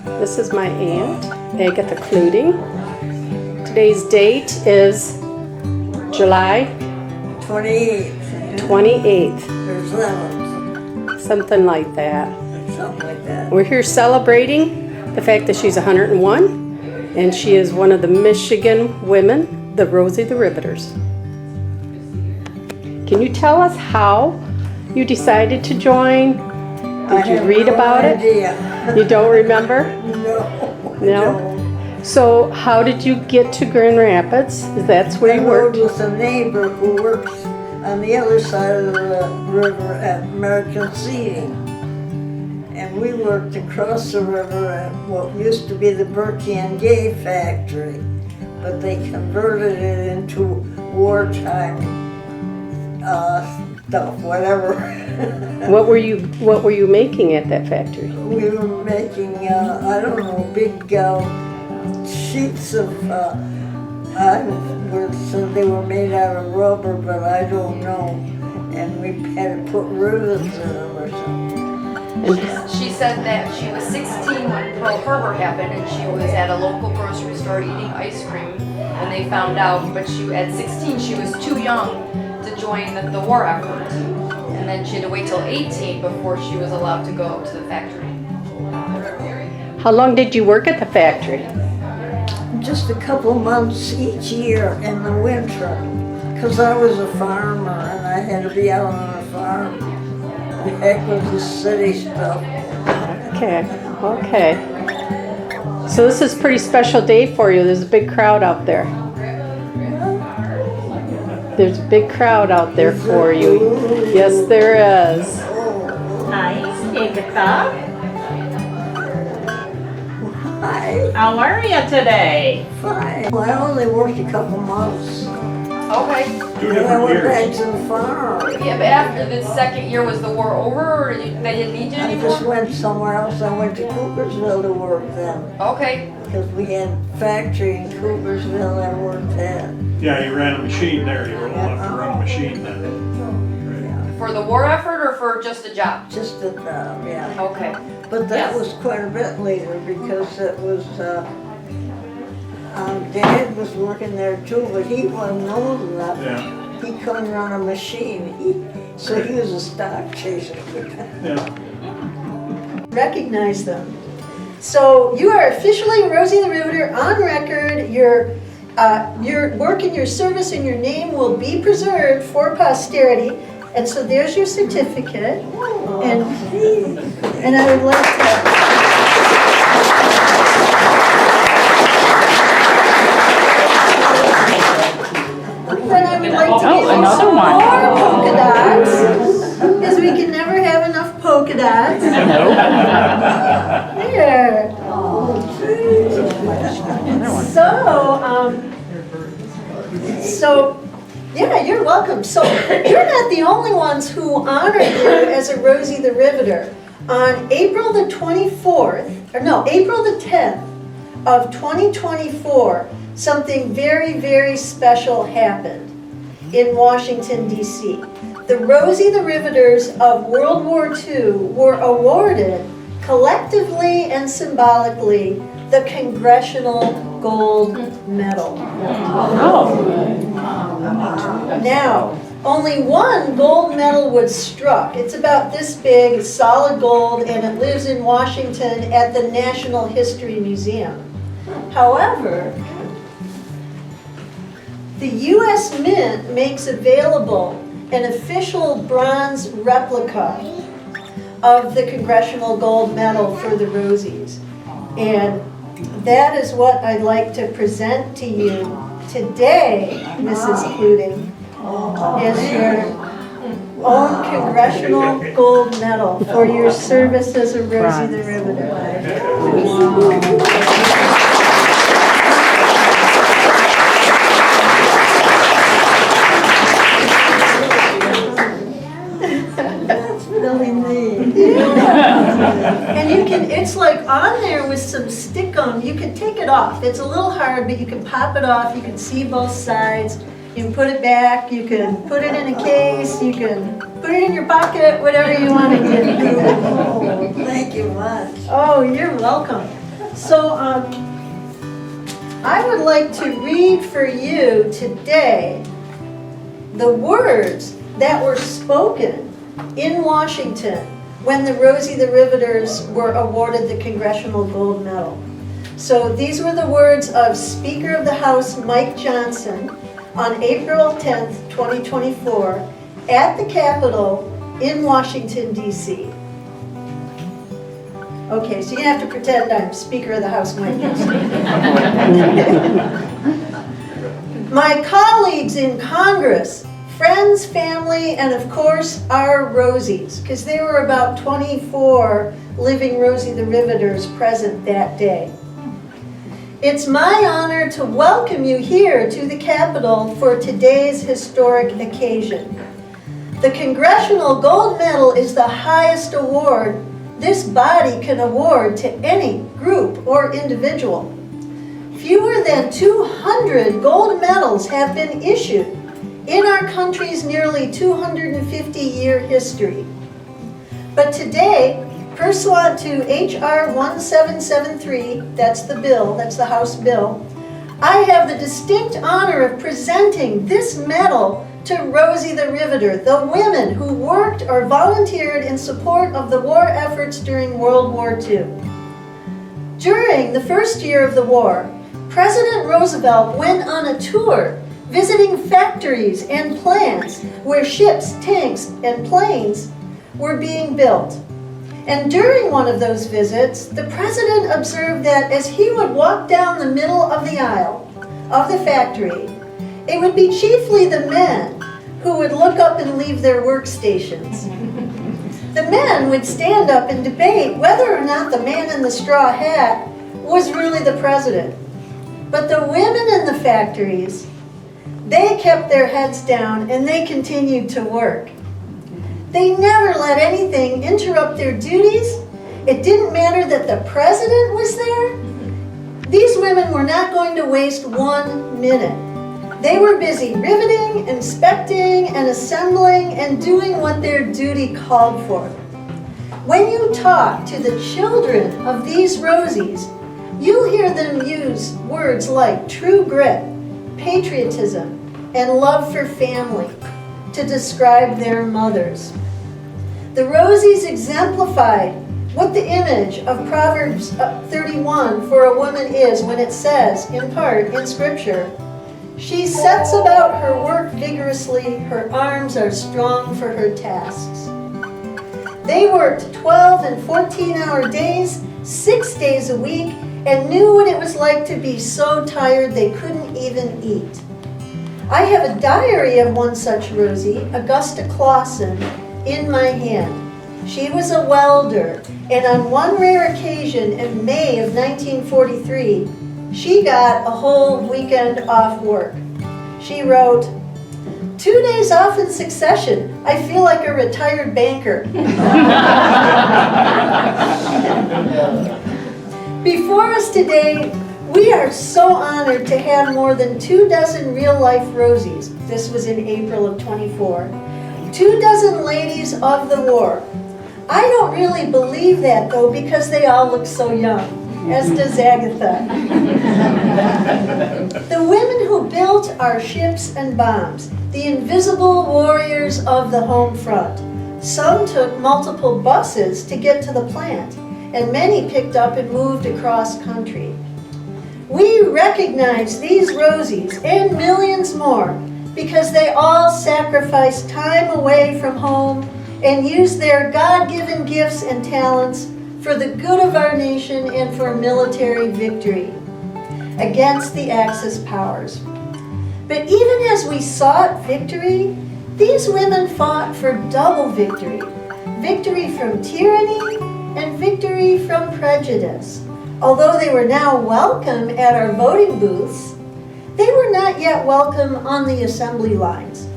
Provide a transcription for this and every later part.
This is my aunt, Agatha Kluting. Today's date is July 28th. Or 11th. Something like that. Something like that. We're here celebrating the fact that she's 101, and she is one of the Michigan women, the Rosie the Riveters. Can you tell us how you decided to join? Did you read about it? You don't remember? No? So how did you get to Grand Rapids? That's where you worked? I rode with a neighbor who works on the other side of the river at American Seating. And we worked across the river at what used to be the Berkey and Gay factory. But they converted it into wartime stuff, whatever. What were you making at that factory? We were making, I don't know, big sheets of, so they were made out of rubber, but I don't know. And we had to put rivets in them or something. She said that she was 16 when Pearl Harbor happened, and she was at a local grocery store eating ice cream when they found out. But at 16, she was too young to join the war effort. And then she had to wait till 18 before she was allowed to go to the factory. How long did you work at the factory? Just a couple months each year in the winter, because I was a farmer and I had to be out on a farm. The heck with the city stuff. Okay. So this is a pretty special day for you. There's a big crowd out there. There's a big crowd out there for you. Yes, there is. Hi, Agatha. Hi. How are you today? Fine. Well, I only worked a couple months. Okay. Then I went back to the farm. Yeah, but after the second year, was the war over, or they didn't need you I anymore? just went somewhere else. I went to Coopersville to work then. Okay. Because we had a factory in Coopersville I worked at. Yeah, you ran a machine there. You were old enough to run a machine then. For the war effort or for just a job? Just a job, yeah. Okay. But that Yes. was quite a bit later because it was, Dad was working there too, but he wasn't old enough. Yeah. He couldn't run a machine, so he was a stock chaser. Yeah. Recognize them. So you are officially Rosie the Riveter on record. Your work and your service and your name will be preserved for posterity. And so there's your certificate. And I would like to. Then I would like to give you another some one. more polka dots, because we can never have enough polka dots. There. So, yeah, you're welcome. So, you're not the only ones who honor you as a Rosie the Riveter. On April the 10th of 2024, something very, very special happened in Washington, D.C. The Rosie the Riveters of World War II were awarded, collectively and symbolically, the Congressional Gold Medal. Now, only one gold medal was struck. It's about this big, it's solid gold, and it lives in Washington at the National History Museum. However, the U.S. Mint makes available an official bronze replica of the Congressional Gold Medal for the Rosies. And that is what I'd like to present to you today, Mrs. Kluting, is your own Congressional Gold Medal for your service as a Rosie the Riveter. That's really neat. And you can, it's like on there with some stick-on, you can take it off. It's a little hard, but you can pop it off, you can see both sides. You can put it back, you can put it in a case, you can put it in your pocket, whatever you want to do. Thank you much. Oh, you're welcome. So I would like to read for you today the words that were spoken in Washington when the Rosie the Riveters were awarded the Congressional Gold Medal. So these were the words of Speaker of the House Mike Johnson on April 10th, 2024 at the Capitol in Washington, D.C. Okay, so you have to pretend I'm Speaker of the House Mike Johnson. My colleagues in Congress, friends, family, and of course our Rosies, because there were about 24 living Rosie the Riveters present that day. It's my honor to welcome you here to the Capitol for today's historic occasion. The Congressional Gold Medal is the highest award this body can award to any group or individual. Fewer than 200 gold medals have been issued in our country's nearly 250-year history. But today, pursuant to H.R. 1773, that's the bill, that's the House bill, I have the distinct honor of presenting this medal to Rosie the Riveter, the women who worked or volunteered in support of the war efforts during World War II. During the first year of the war, President Roosevelt went on a tour visiting factories and plants where ships, tanks, and planes were being built. And during one of those visits, the president observed that as he would walk down the middle of the aisle of the factory, it would be chiefly the men who would look up and leave their workstations. The men would stand up and debate whether or not the man in the straw hat was really the president. But the women in the factories, they kept their heads down and they continued to work. They never let anything interrupt their duties. It didn't matter that the president was there. These women were not going to waste 1 minute. They were busy riveting, inspecting, and assembling, and doing what their duty called for. When you talk to the children of these Rosies, you'll hear them use words like true grit, patriotism, and love for family to describe their mothers. The Rosies exemplified what the image of Proverbs 31 for a woman is when it says, in part, in Scripture, she sets about her work vigorously, her arms are strong for her tasks. They worked 12 and 14-hour days, 6 days a week, and knew what it was like to be so tired they couldn't even eat. I have a diary of one such Rosie, Augusta Clausen, in my hand. She was a welder, and on one rare occasion in May of 1943, she got a whole weekend off work. She wrote, 2 days off in succession. I feel like a retired banker. Before us today, we are so honored to have more than 24 real-life Rosies. This was in April of 24. 24 ladies of the war. I don't really believe that, though, because they all look so young, as does Agatha. The women who built our ships and bombs, the invisible warriors of the home front. Some took multiple buses to get to the plant, and many picked up and moved across country. We recognize these Rosies and millions more because they all sacrificed time away from home and used their God-given gifts and talents for the good of our nation and for military victory against the Axis powers. But even as we sought victory, these women fought for double victory. Victory from tyranny and victory from prejudice. Although they were now welcome at our voting booths, they were not yet welcome on the assembly lines.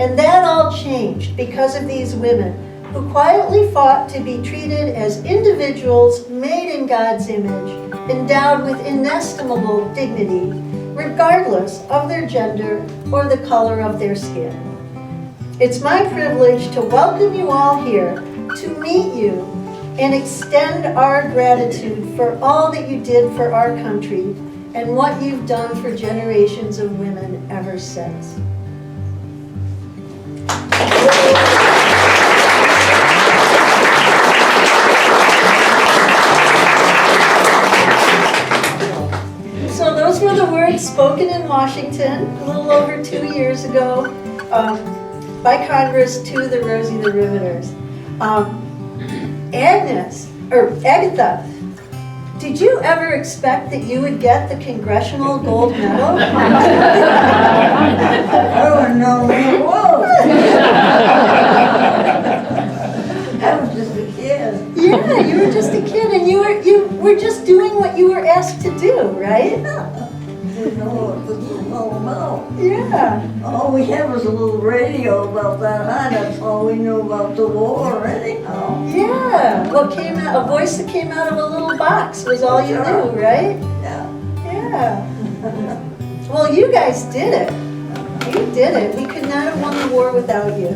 And that all changed because of these women who quietly fought to be treated as individuals made in God's image, endowed with inestimable dignity, regardless of their gender or the color of their skin. It's my privilege to welcome you all here, to meet you, and extend our gratitude for all that you did for our country and what you've done for generations of women ever since. So those were the words spoken in Washington a little over 2 years ago by Congress to the Rosie the Riveters. Agatha, did you ever expect that you would get the Congressional Gold Medal? Oh, no, whoa. I was just a kid. Yeah, you were just a kid, and you were just doing what you were asked to do, right? Didn't know what this was all about. Yeah. All we had was a little radio about that high. That's all we knew about the war anyhow. Yeah. What came out? A voice that came out of a little box was all you knew, right? Yeah. Yeah. Well, you guys did it. You did it. We could not have won the war without you.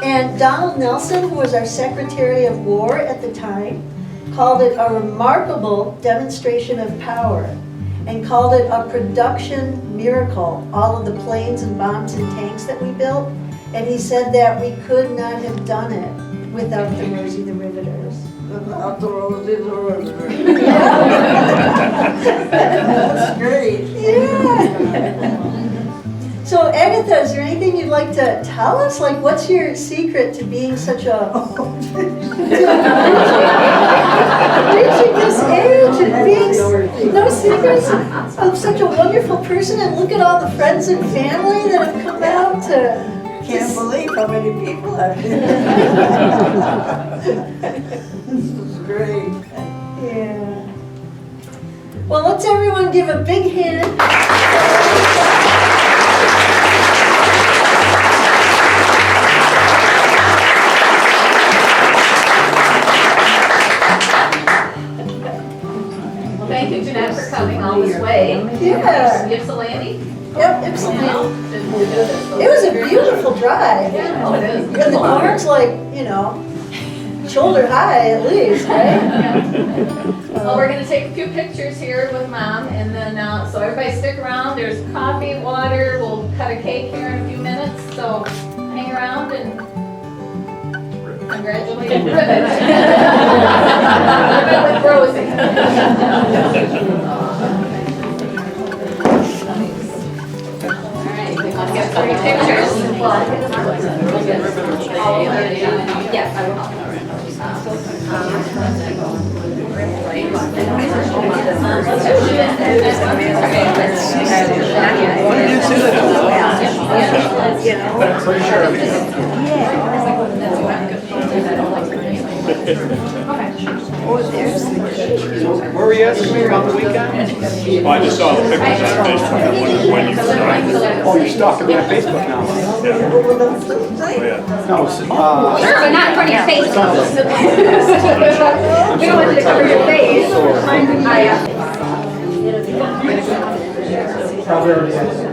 And Donald Nelson, who was our Secretary of War at the time, called it a remarkable demonstration of power and called it a production miracle, all of the planes and bombs and tanks that we built. And he said that we could not have done it without the Rosie the Riveters. Without the Rosie the Riveter. That's great. Yeah. So Agatha, is there anything you'd like to tell us? Like, what's your secret to being such a reaching this age and being no secrets of such a wonderful person? And look at all the friends and family that have come out to. Can't believe how many people are here. This is great. Yeah. Well, let's everyone give a big hand. Thank you, Jeanette, for coming all this way. Yeah. Ypsilanti? Yep, Ypsilanti. It was a beautiful drive. Yeah, oh, it is. And the barn's like, shoulder high at least, right? Well, we're gonna take a few pictures here with Mom, and then, so everybody stick around. There's coffee, water, we'll cut a cake here in a few minutes, so hang around and congratulate Ribbon. Ribbon with Rosie. I'll get 3 pictures. Yes, I will. Where were you asking about the weekend? Well, I just saw the pictures on Facebook when you were driving. Oh, you're stalking me on Facebook now. Oh, yeah. No, Sure, but not in front of your face. We don't want you to cover your face. probably already has.